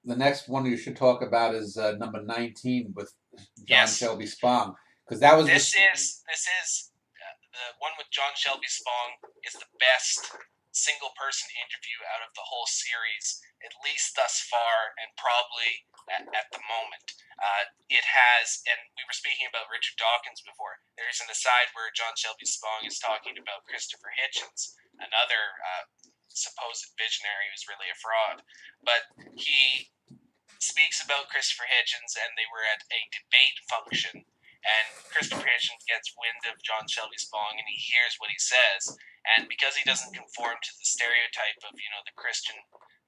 the next one you should talk about is number 19 with John Yes, Shelby Spong, because that was the this is the one with John Shelby Spong is the best single person interview out of the whole series, at least thus far, and probably at the moment. It has, and we were speaking about Richard Dawkins before. There's an aside where John Shelby Spong is talking about Christopher Hitchens, another supposed visionary who's really a fraud, but he speaks about Christopher Hitchens, and they were at a debate function. And Christopher Hitchens gets wind of John Shelby Spong, and he hears what he says. And because he doesn't conform to the stereotype of, the Christian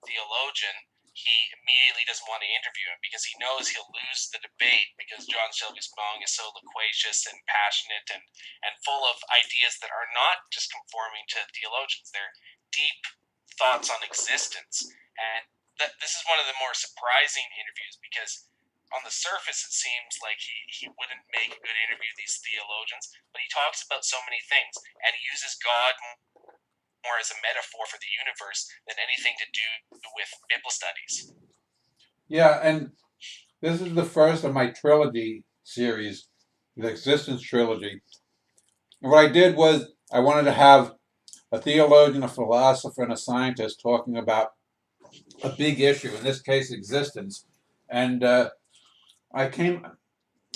theologian, he immediately doesn't want to interview him because he knows he'll lose the debate because John Shelby Spong is so loquacious and passionate and full of ideas that are not just conforming to theologians. They're deep thoughts on existence. And this is one of the more surprising interviews because on the surface it seems like he wouldn't make a good interview, these theologians, but he talks about so many things and he uses God more as a metaphor for the universe than anything to do with biblical studies. Yeah, and this is the first of my trilogy series, the Existence trilogy. And what I did was I wanted to have a theologian, a philosopher, and a scientist talking about a big issue, in this case, existence. And I came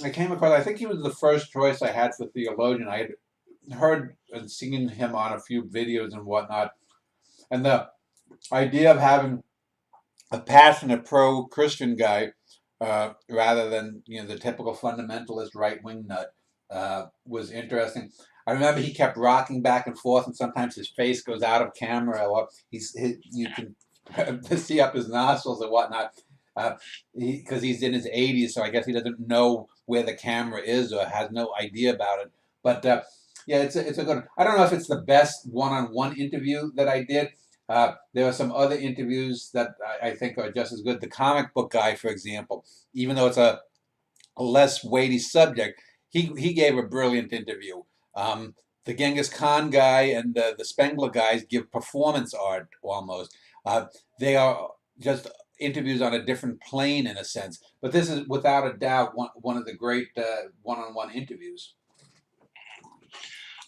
I came across. I think he was the first choice I had for theologian. I had heard and seen him on a few videos and whatnot, and the idea of having a passionate pro-Christian guy rather than the typical fundamentalist right-wing nut was interesting. I remember he kept rocking back and forth, and sometimes his face goes out of camera, or you can see up his nostrils or whatnot, because he's in his 80s, so I guess he doesn't know where the camera is or has no idea about it. But yeah, it's a good. I don't know if it's the best one-on-one interview that I did. There are some other interviews that I think are just as good. The comic book guy, for example, even though it's a less weighty subject, he gave a brilliant interview. The Genghis Khan guy and the Spengler guys give performance art almost. They are just interviews on a different plane in a sense. But this is without a doubt one of the great one-on-one interviews.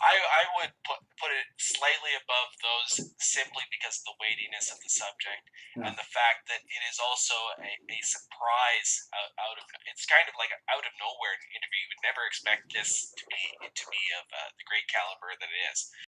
I would put it slightly above those simply because of the weightiness of the subject Yeah. and the fact that it is also a surprise out of it's kind of like out of nowhere interview. You would never expect this to be of the great caliber that it is.